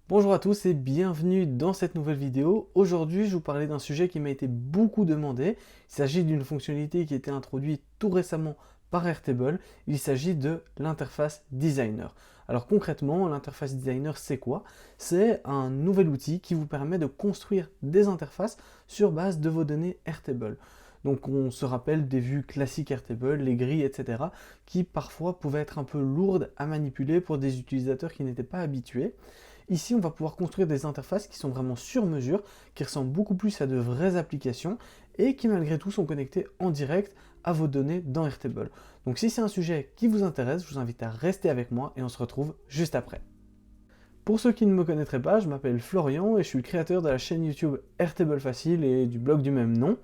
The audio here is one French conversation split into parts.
Bonjour à tous et bienvenue dans cette nouvelle vidéo. Aujourd'hui, je vais vous parler d'un sujet qui m'a été beaucoup demandé. Il s'agit d'une fonctionnalité qui a été introduite tout récemment par Airtable. Il s'agit de l'interface designer. Alors concrètement, l'interface designer, c'est quoi? C'est un nouvel outil qui vous permet de construire des interfaces sur base de vos données Airtable. Donc on se rappelle des vues classiques Airtable, les grilles, etc., qui parfois pouvaient être un peu lourdes à manipuler pour des utilisateurs qui n'étaient pas habitués. Ici, on va pouvoir construire des interfaces qui sont vraiment sur mesure, qui ressemblent beaucoup plus à de vraies applications et qui malgré tout sont connectées en direct à vos données dans Airtable. Donc si c'est un sujet qui vous intéresse, je vous invite à rester avec moi et on se retrouve juste après. Pour ceux qui ne me connaîtraient pas, je m'appelle Florian et je suis le créateur de la chaîne YouTube Airtable Facile et du blog du même nom.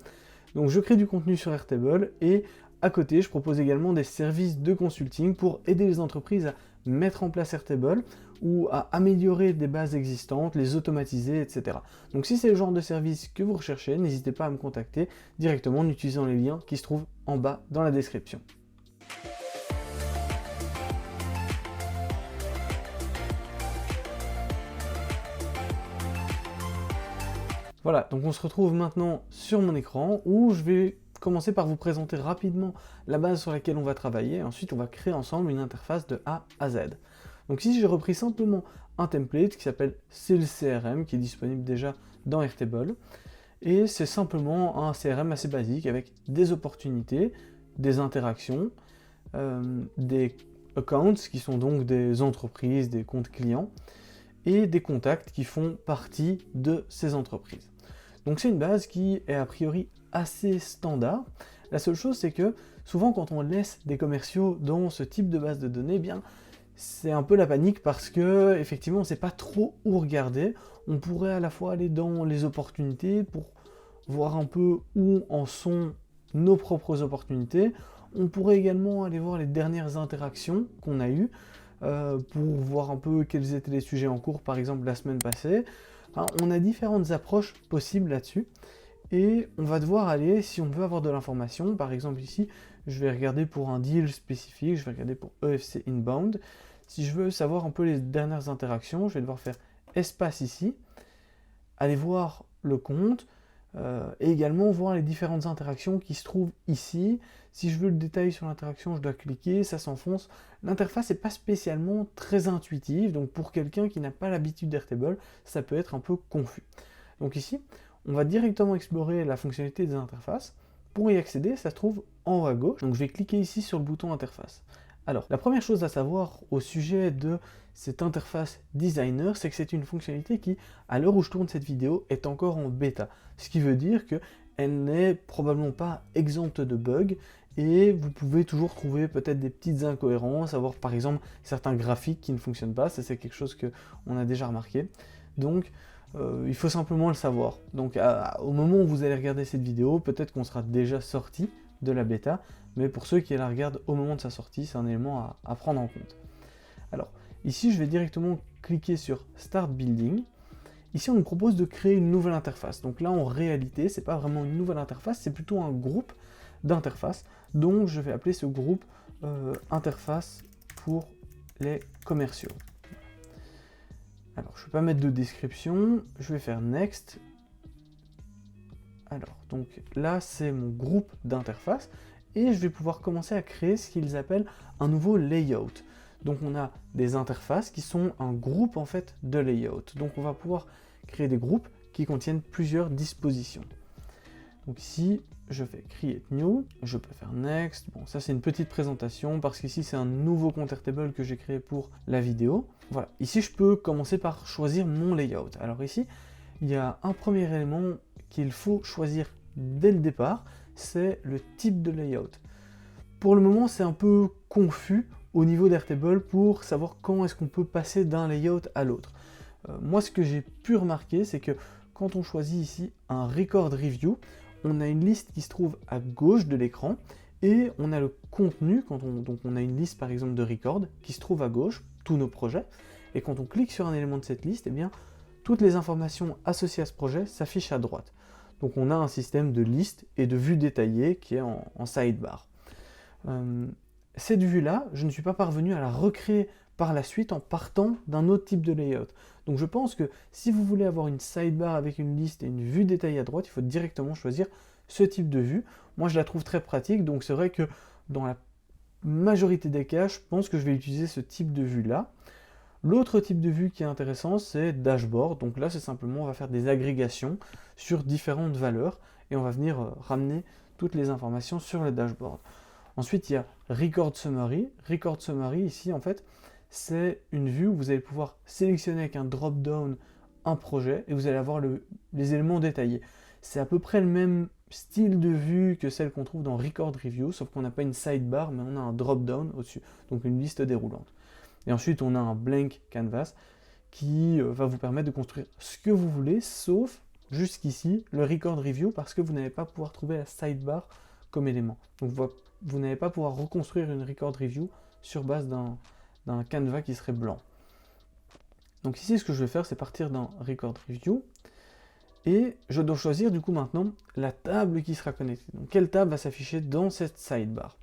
Donc je crée du contenu sur Airtable et à côté, je propose également des services de consulting pour aider les entreprises à mettre en place Airtable ou à améliorer des bases existantes, les automatiser, etc. Donc si c'est le genre de service que vous recherchez, n'hésitez pas à me contacter directement en utilisant les liens qui se trouvent en bas dans la description. Voilà, donc on se retrouve maintenant sur mon écran où je vais commencer par vous présenter rapidement la base sur laquelle on va travailler. Ensuite, on va créer ensemble une interface de A à Z. Donc ici, j'ai repris simplement un template qui s'appelle Sales CRM, qui est disponible déjà dans Airtable. Et c'est simplement un CRM assez basique avec des opportunités, des interactions, des accounts qui sont donc des entreprises, des comptes clients, et des contacts qui font partie de ces entreprises. Donc c'est une base qui est a priori assez standard. La seule chose, c'est que souvent quand on laisse des commerciaux dans ce type de base de données, eh bien c'est un peu la panique parce que effectivement on ne sait pas trop où regarder. On pourrait à la fois aller dans les opportunités pour voir un peu où en sont nos propres opportunités. On pourrait également aller voir les dernières interactions qu'on a eues pour voir un peu quels étaient les sujets en cours, par exemple la semaine passée. Enfin, on a différentes approches possibles là-dessus et on va devoir aller, si on veut avoir de l'information, par exemple ici, je vais regarder pour un deal spécifique, je vais regarder pour EFC Inbound. Si je veux savoir un peu les dernières interactions, je vais devoir faire espace ici, aller voir le compte, et également voir les différentes interactions qui se trouvent ici. Si je veux le détail sur l'interaction, je dois cliquer, ça s'enfonce. L'interface n'est pas spécialement très intuitive, donc pour quelqu'un qui n'a pas l'habitude d'Airtable, ça peut être un peu confus. Donc ici, on va directement explorer la fonctionnalité des interfaces. Pour y accéder, ça se trouve en haut à gauche, donc je vais cliquer ici sur le bouton interface. Alors, la première chose à savoir au sujet de cette interface designer, c'est que c'est une fonctionnalité qui, à l'heure où je tourne cette vidéo, est encore en bêta. Ce qui veut dire qu'elle n'est probablement pas exempte de bugs et vous pouvez toujours trouver peut-être des petites incohérences, avoir par exemple certains graphiques qui ne fonctionnent pas, ça c'est quelque chose qu'on a déjà remarqué. Donc, il faut simplement le savoir. Donc, au moment où vous allez regarder cette vidéo, peut-être qu'on sera déjà sorti de la bêta, mais pour ceux qui la regardent au moment de sa sortie, c'est un élément à prendre en compte. Alors, ici, je vais directement cliquer sur Start Building. Ici, on nous propose de créer une nouvelle interface. Donc là, en réalité, c'est pas vraiment une nouvelle interface, c'est plutôt un groupe d'interfaces. Donc, je vais appeler ce groupe interface pour les commerciaux. Alors, je ne vais pas mettre de description, je vais faire Next. Alors, donc là, c'est mon groupe d'interfaces et je vais pouvoir commencer à créer ce qu'ils appellent un nouveau layout. Donc, on a des interfaces qui sont un groupe en fait de layout. Donc, on va pouvoir créer des groupes qui contiennent plusieurs dispositions. Donc ici, je fais Create New, je peux faire Next. Bon, ça c'est une petite présentation parce qu'ici c'est un nouveau compte Airtable que j'ai créé pour la vidéo. Voilà, ici je peux commencer par choisir mon layout. Alors ici, il y a un premier élément qu'il faut choisir dès le départ, c'est le type de layout. Pour le moment, c'est un peu confus au niveau d'Airtable pour savoir quand est-ce qu'on peut passer d'un layout à l'autre. Moi, ce que j'ai pu remarquer, c'est que quand on choisit ici un Record Review, on a une liste qui se trouve à gauche de l'écran et on a le contenu, donc on a une liste par exemple de record qui se trouve à gauche, tous nos projets, et quand on clique sur un élément de cette liste, eh bien, toutes les informations associées à ce projet s'affichent à droite. Donc on a un système de liste et de vue détaillée qui est en sidebar. Cette vue-là, je ne suis pas parvenu à la recréer par la suite en partant d'un autre type de layout. Donc je pense que si vous voulez avoir une sidebar avec une liste et une vue détaillée à droite, il faut directement choisir ce type de vue. Moi je la trouve très pratique, donc c'est vrai que dans la majorité des cas, je pense que je vais utiliser ce type de vue là. L'autre type de vue qui est intéressant, c'est dashboard. Donc là, c'est simplement, on va faire des agrégations sur différentes valeurs et on va venir ramener toutes les informations sur le dashboard. Ensuite, il y a Record Summary. Record Summary, ici, en fait, c'est une vue où vous allez pouvoir sélectionner avec un drop-down un projet et vous allez avoir les éléments détaillés. C'est à peu près le même style de vue que celle qu'on trouve dans Record Review, sauf qu'on n'a pas une sidebar, mais on a un drop-down au-dessus, donc une liste déroulante. Et ensuite, on a un blank canvas qui va vous permettre de construire ce que vous voulez, sauf jusqu'ici le record review, parce que vous n'allez pas pouvoir trouver la sidebar comme élément. Donc vous n'allez pas pouvoir reconstruire une record review sur base d'un canevas qui serait blanc. Donc ici, ce que je vais faire, c'est partir d'un record review. Et je dois choisir du coup maintenant la table qui sera connectée. Donc quelle table va s'afficher dans cette sidebar?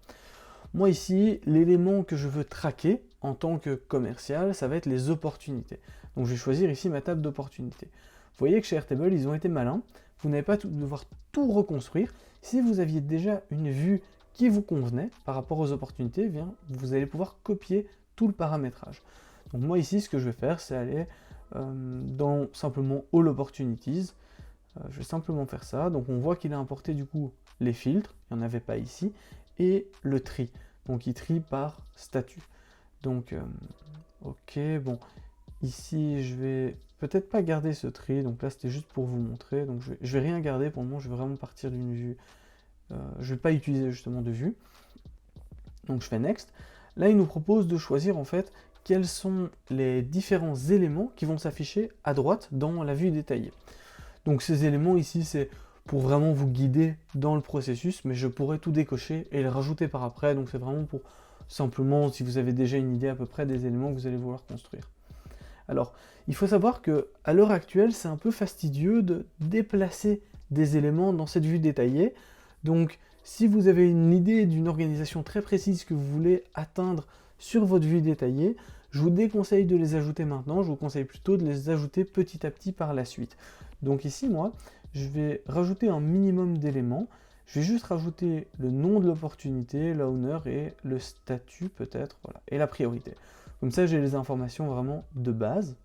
Moi ici, l'élément que je veux traquer en tant que commercial, ça va être les opportunités. Donc je vais choisir ici ma table d'opportunités. Vous voyez que chez Airtable, ils ont été malins. Vous n'allez pas devoir tout reconstruire. Si vous aviez déjà une vue qui vous convenait par rapport aux opportunités, eh bien, vous allez pouvoir copier tout le paramétrage. Donc moi ici, ce que je vais faire, c'est aller dans simplement All Opportunities. Je vais simplement faire ça. Donc on voit qu'il a importé du coup les filtres, il n'y en avait pas ici, et le tri. Donc il trie par statut. Donc ok, bon, ici je vais peut-être pas garder ce tri, donc là c'était juste pour vous montrer, donc je vais rien garder pour le moment, je vais vraiment partir d'une vue. Je vais pas utiliser justement de vue. Donc je fais next. Là il nous propose de choisir en fait quels sont les différents éléments qui vont s'afficher à droite dans la vue détaillée. Donc ces éléments ici, c'est pour vraiment vous guider dans le processus, mais je pourrais tout décocher et les rajouter par après, donc c'est vraiment pour simplement si vous avez déjà une idée à peu près des éléments que vous allez vouloir construire. Alors, il faut savoir que à l'heure actuelle, c'est un peu fastidieux de déplacer des éléments dans cette vue détaillée, donc si vous avez une idée d'une organisation très précise que vous voulez atteindre sur votre vue détaillée, je vous déconseille de les ajouter maintenant, je vous conseille plutôt de les ajouter petit à petit par la suite. Donc ici, moi, je vais rajouter un minimum d'éléments. Je vais juste rajouter le nom de l'opportunité, l'owner et le statut peut-être, voilà, et la priorité. Comme ça, j'ai les informations vraiment de base.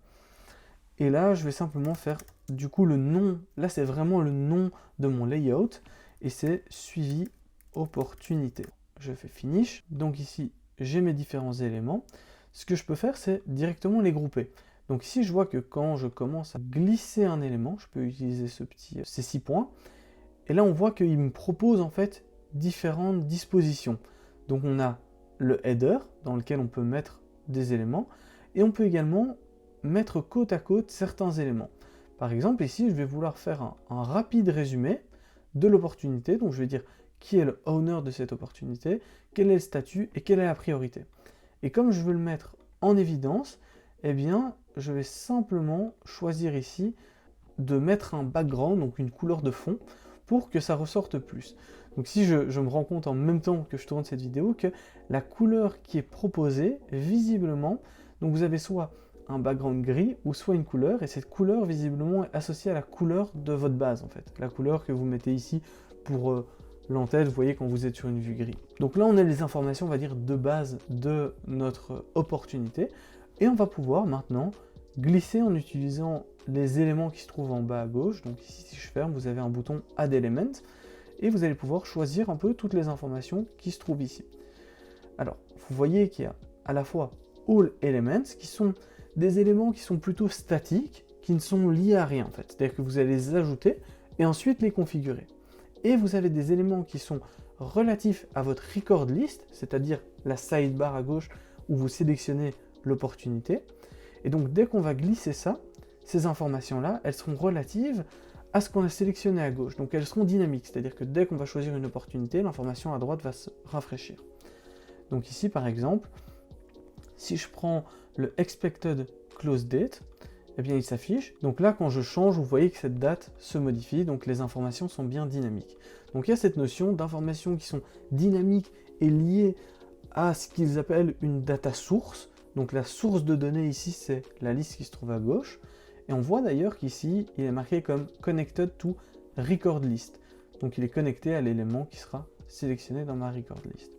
Et là, je vais simplement faire du coup le nom. Là, c'est vraiment le nom de mon layout et c'est suivi opportunité. Je fais finish. Donc ici, j'ai mes différents éléments. Ce que je peux faire, c'est directement les grouper. Donc ici, je vois que quand je commence à glisser un élément, je peux utiliser ces 6 points. Et là, on voit qu'il me propose en fait différentes dispositions. Donc on a le header, dans lequel on peut mettre des éléments. Et on peut également mettre côte à côte certains éléments. Par exemple, ici, je vais vouloir faire un rapide résumé de l'opportunité. Donc je vais dire qui est le owner de cette opportunité, quel est le statut et quelle est la priorité. Et comme je veux le mettre en évidence, eh bien, je vais simplement choisir ici de mettre un background, donc une couleur de fond, pour que ça ressorte plus. Donc si je me rends compte en même temps que je tourne cette vidéo que la couleur qui est proposée, visiblement, donc vous avez soit un background gris ou soit une couleur, et cette couleur visiblement est associée à la couleur de votre base en fait, la couleur que vous mettez ici pour l'entête, vous voyez quand vous êtes sur une vue gris. Donc là on a les informations, on va dire, de base de notre opportunité, et on va pouvoir maintenant glisser en utilisant les éléments qui se trouvent en bas à gauche. Donc ici, si je ferme, vous avez un bouton Add Element, et vous allez pouvoir choisir un peu toutes les informations qui se trouvent ici. Alors, vous voyez qu'il y a à la fois All Elements, qui sont des éléments qui sont plutôt statiques, qui ne sont liés à rien en fait. C'est-à-dire que vous allez les ajouter et ensuite les configurer. Et vous avez des éléments qui sont relatifs à votre record list, c'est-à-dire la sidebar à gauche où vous sélectionnez l'opportunité. Et donc dès qu'on va glisser ça, ces informations-là, elles seront relatives à ce qu'on a sélectionné à gauche. Donc elles seront dynamiques, c'est-à-dire que dès qu'on va choisir une opportunité, l'information à droite va se rafraîchir. Donc ici par exemple, si je prends le expected close date, eh bien il s'affiche. Donc là quand je change, vous voyez que cette date se modifie, donc les informations sont bien dynamiques. Donc il y a cette notion d'informations qui sont dynamiques et liées à ce qu'ils appellent une data source. Donc la source de données ici, c'est la liste qui se trouve à gauche. Et on voit d'ailleurs qu'ici, il est marqué comme Connected to Record List. Donc il est connecté à l'élément qui sera sélectionné dans ma Record List.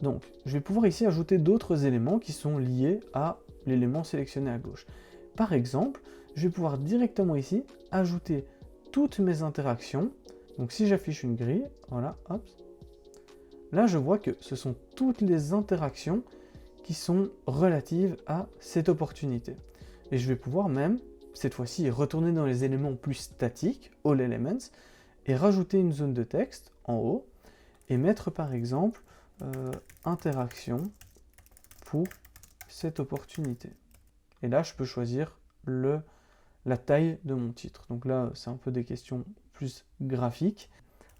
Donc je vais pouvoir ici ajouter d'autres éléments qui sont liés à l'élément sélectionné à gauche. Par exemple, je vais pouvoir directement ici ajouter toutes mes interactions. Donc si j'affiche une grille, voilà, hop, là je vois que ce sont toutes les interactions qui sont relatives à cette opportunité. Et je vais pouvoir même, cette fois-ci, retourner dans les éléments plus statiques, All Elements, et rajouter une zone de texte en haut, et mettre par exemple interaction pour cette opportunité. Et là, je peux choisir la taille de mon titre. Donc là, c'est un peu des questions plus graphiques.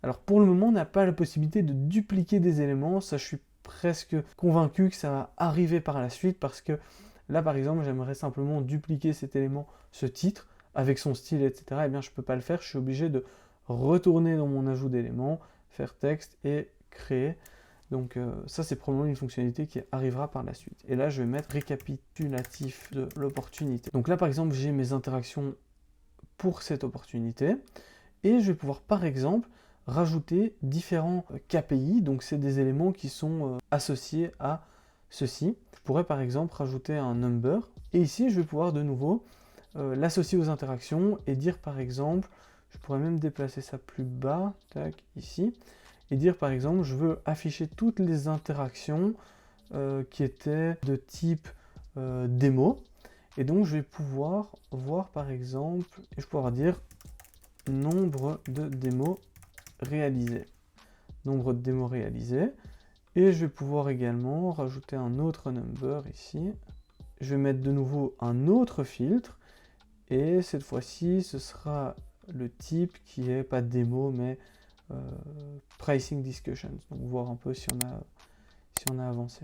Alors pour le moment, on n'a pas la possibilité de dupliquer des éléments. Ça, je suis presque convaincu que ça va arriver par la suite parce que là, par exemple, j'aimerais simplement dupliquer cet élément, ce titre, avec son style, etc. Eh bien, je ne peux pas le faire. Je suis obligé de retourner dans mon ajout d'éléments, faire texte et créer. Donc ça, c'est probablement une fonctionnalité qui arrivera par la suite. Et là, je vais mettre récapitulatif de l'opportunité. Donc là, par exemple, j'ai mes interactions pour cette opportunité. Et je vais pouvoir, par exemple, rajouter différents KPI. Donc c'est des éléments qui sont associés à ceci. Je pourrais, par exemple, rajouter un number. Et ici, je vais pouvoir de nouveau l'associer aux interactions et dire, par exemple, je pourrais même déplacer ça plus bas, tac, ici. Et dire par exemple, je veux afficher toutes les interactions qui étaient de type démo. Et donc je vais pouvoir voir par exemple, et je vais pouvoir dire nombre de démos réalisées. Nombre de démos réalisées. Et je vais pouvoir également rajouter un autre number ici. Je vais mettre de nouveau un autre filtre. Et cette fois-ci, ce sera le type qui est pas démo, mais pricing discussions, donc voir un peu si on a avancé.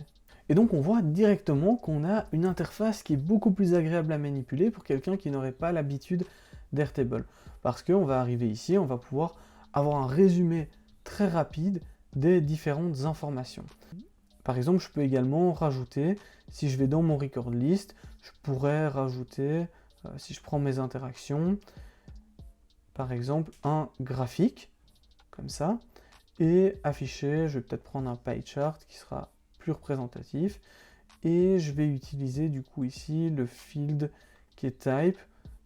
Et donc on voit directement qu'on a une interface qui est beaucoup plus agréable à manipuler pour quelqu'un qui n'aurait pas l'habitude d'Airtable. Parce qu'on va arriver ici, on va pouvoir avoir un résumé très rapide des différentes informations. Par exemple, je peux également rajouter, si je vais dans mon record list, je pourrais rajouter, si je prends mes interactions, par exemple un graphique, comme ça, et afficher, je vais peut-être prendre un pie chart qui sera plus représentatif, et je vais utiliser du coup ici le field qui est type,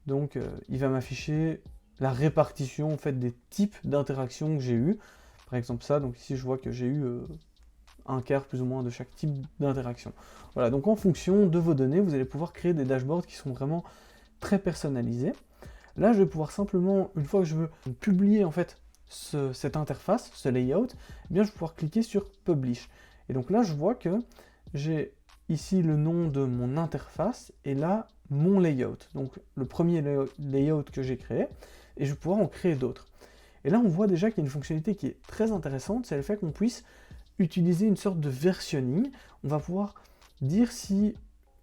donc il va m'afficher la répartition en fait des types d'interactions que j'ai eu, par exemple ça, donc ici je vois que j'ai eu un quart plus ou moins de chaque type d'interaction. Voilà, donc en fonction de vos données, vous allez pouvoir créer des dashboards qui sont vraiment très personnalisés. Là, je vais pouvoir simplement, une fois que je veux publier en fait cette interface, ce layout, eh bien, je vais pouvoir cliquer sur Publish. Et donc là, je vois que j'ai ici le nom de mon interface et là, mon layout. Donc le premier layout que j'ai créé, et je vais pouvoir en créer d'autres. Et là, on voit déjà qu'il y a une fonctionnalité qui est très intéressante, c'est le fait qu'on puisse utiliser une sorte de versionning. On va pouvoir dire si,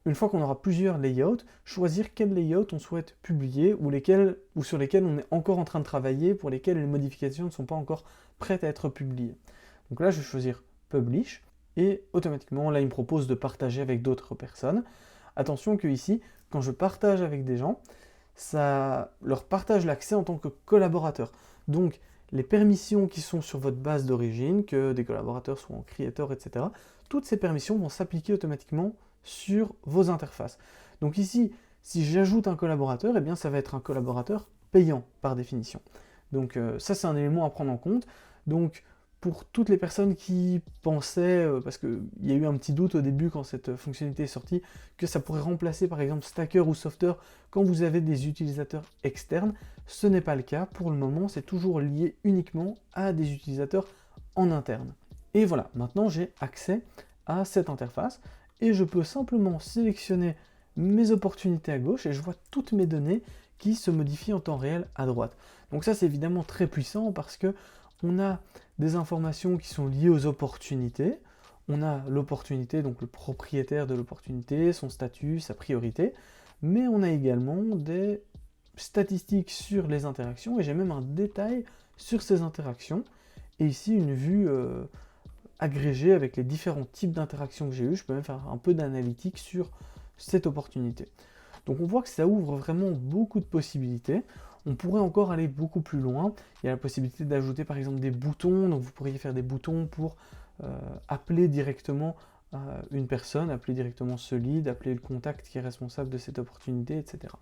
une fois qu'on aura plusieurs layouts, choisir quel layout on souhaite publier ou sur lesquels on est encore en train de travailler, pour lesquels les modifications ne sont pas encore prêtes à être publiées. Donc là, je vais choisir Publish et automatiquement, là, il me propose de partager avec d'autres personnes. Attention que ici, quand je partage avec des gens, ça leur partage l'accès en tant que collaborateur. Donc, les permissions qui sont sur votre base d'origine, que des collaborateurs soient en creator, etc., toutes ces permissions vont s'appliquer automatiquement sur vos interfaces. Donc ici, si j'ajoute un collaborateur, eh bien ça va être un collaborateur payant par définition. Donc ça, c'est un élément à prendre en compte. Donc pour toutes les personnes qui pensaient, parce qu'il y a eu un petit doute au début quand cette fonctionnalité est sortie, que ça pourrait remplacer par exemple Stacker ou Software quand vous avez des utilisateurs externes, ce n'est pas le cas. Pour le moment, c'est toujours lié uniquement à des utilisateurs en interne. Et voilà, maintenant j'ai accès à cette interface et je peux simplement sélectionner mes opportunités à gauche et je vois toutes mes données qui se modifient en temps réel à droite. Donc ça, c'est évidemment très puissant parce que on a des informations qui sont liées aux opportunités. On a l'opportunité, donc le propriétaire de l'opportunité, son statut, sa priorité, mais on a également des statistiques sur les interactions et j'ai même un détail sur ces interactions et ici une vue agréger avec les différents types d'interactions que j'ai eues. Je peux même faire un peu d'analytique sur cette opportunité. Donc on voit que ça ouvre vraiment beaucoup de possibilités. On pourrait encore aller beaucoup plus loin. Il y a la possibilité d'ajouter par exemple des boutons. Donc vous pourriez faire des boutons pour appeler directement une personne, appeler directement ce lead, appeler le contact qui est responsable de cette opportunité, etc.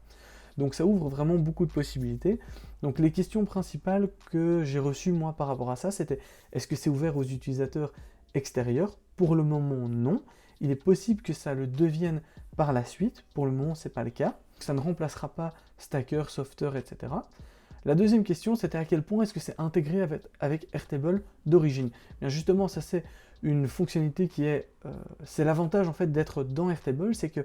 Donc ça ouvre vraiment beaucoup de possibilités. Donc les questions principales que j'ai reçues moi par rapport à ça, c'était est-ce que c'est ouvert aux utilisateurs extérieurs? Pour le moment non. Il est possible que ça le devienne par la suite. Pour le moment, ce n'est pas le cas. Ça ne remplacera pas Stacker, Softer, etc. La deuxième question, c'était à quel point est-ce que c'est intégré avec Airtable d'origine? Bien justement, ça c'est une fonctionnalité qui est... c'est l'avantage en fait d'être dans Airtable, c'est que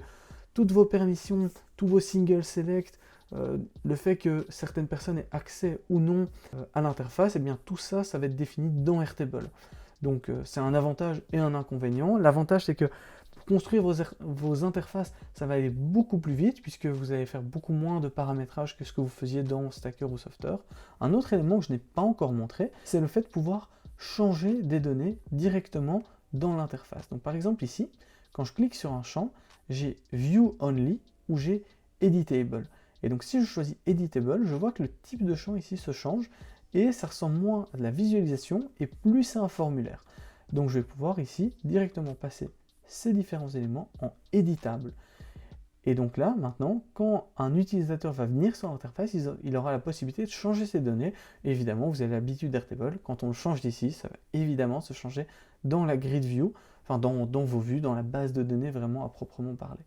toutes vos permissions, tous vos single select, le fait que certaines personnes aient accès ou non à l'interface, et bien tout ça, ça va être défini dans Airtable. Donc c'est un avantage et un inconvénient. L'avantage c'est que pour construire vos interfaces, ça va aller beaucoup plus vite puisque vous allez faire beaucoup moins de paramétrage que ce que vous faisiez dans Stacker ou Softer. Un autre élément que je n'ai pas encore montré, c'est le fait de pouvoir changer des données directement dans l'interface. Donc par exemple ici, quand je clique sur un champ, j'ai View Only ou j'ai Editable. Et donc si je choisis Editable, je vois que le type de champ ici se change et ça ressemble moins à de la visualisation et plus à un formulaire. Donc je vais pouvoir ici directement passer ces différents éléments en éditable. Et donc là, maintenant, quand un utilisateur va venir sur l'interface, il aura la possibilité de changer ses données. Et évidemment, vous avez l'habitude d'Airtable, quand on le change d'ici, ça va évidemment se changer dans la grid view, enfin dans vos vues, dans la base de données vraiment à proprement parler.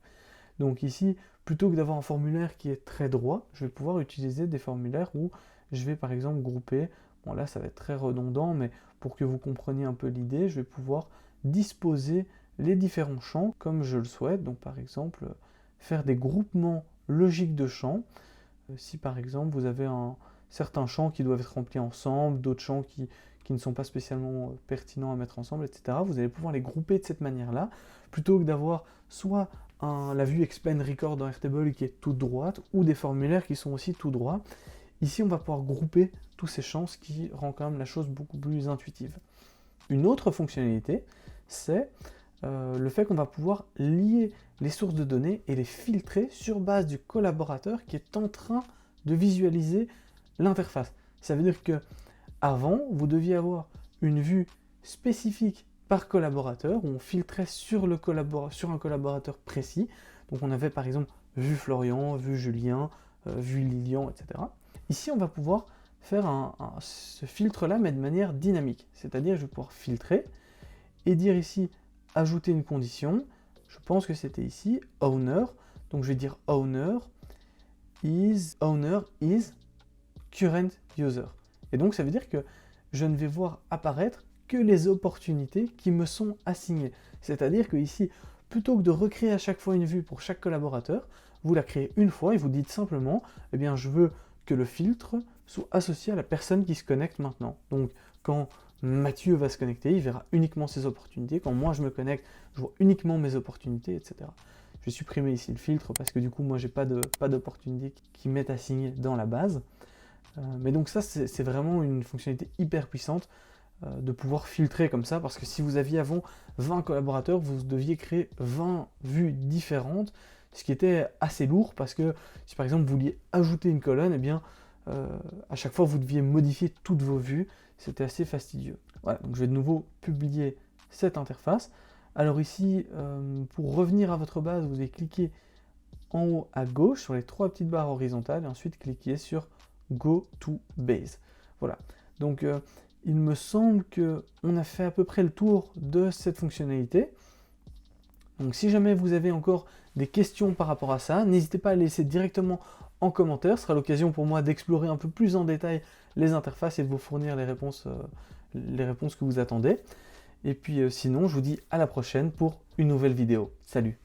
Donc ici, plutôt que d'avoir un formulaire qui est très droit, je vais pouvoir utiliser des formulaires où je vais par exemple grouper, bon là ça va être très redondant, mais pour que vous compreniez un peu l'idée, je vais pouvoir disposer les différents champs comme je le souhaite. Donc par exemple, faire des groupements logiques de champs. Si par exemple vous avez certains champs qui doivent être remplis ensemble, d'autres champs qui ne sont pas spécialement pertinents à mettre ensemble, etc. Vous allez pouvoir les grouper de cette manière-là, plutôt que d'avoir soit la vue Expand Record dans Airtable qui est toute droite, ou des formulaires qui sont aussi tout droits. Ici, on va pouvoir grouper tous ces champs, ce qui rend quand même la chose beaucoup plus intuitive. Une autre fonctionnalité, c'est le fait qu'on va pouvoir lier les sources de données et les filtrer sur base du collaborateur qui est en train de visualiser l'interface. Ça veut dire que avant, vous deviez avoir une vue spécifique par collaborateur, où on filtrait sur un collaborateur précis. Donc on avait par exemple vue Florian, vue Julien, vue Lilian, etc. Ici, on va pouvoir faire ce filtre-là, mais de manière dynamique. C'est-à-dire, je vais pouvoir filtrer et dire ici, ajouter une condition. Je pense que c'était ici, owner. Donc je vais dire owner is current user. Et donc ça veut dire que je ne vais voir apparaître que les opportunités qui me sont assignées. C'est-à-dire que ici, plutôt que de recréer à chaque fois une vue pour chaque collaborateur, vous la créez une fois et vous dites simplement, eh bien je veux que le filtre soit associé à la personne qui se connecte maintenant. Donc quand Mathieu va se connecter, il verra uniquement ses opportunités. Quand moi je me connecte, je vois uniquement mes opportunités, etc. Je vais supprimer ici le filtre parce que du coup moi j'ai pas d'opportunités qui m'est assignée dans la base. Mais donc ça c'est vraiment une fonctionnalité hyper puissante de pouvoir filtrer comme ça, parce que si vous aviez avant 20 collaborateurs, vous deviez créer 20 vues différentes, ce qui était assez lourd, parce que si par exemple vous vouliez ajouter une colonne, eh bien à chaque fois vous deviez modifier toutes vos vues, c'était assez fastidieux. Voilà, donc je vais de nouveau publier cette interface. Alors ici, pour revenir à votre base, vous allez cliquer en haut à gauche sur les 3 petites barres horizontales, et ensuite cliquer sur Go to Base. Voilà, donc il me semble qu'on a fait à peu près le tour de cette fonctionnalité. Donc si jamais vous avez encore des questions par rapport à ça, n'hésitez pas à les laisser directement en commentaire. Ce sera l'occasion pour moi d'explorer un peu plus en détail les interfaces et de vous fournir les réponses que vous attendez. Et puis sinon, je vous dis à la prochaine pour une nouvelle vidéo. Salut!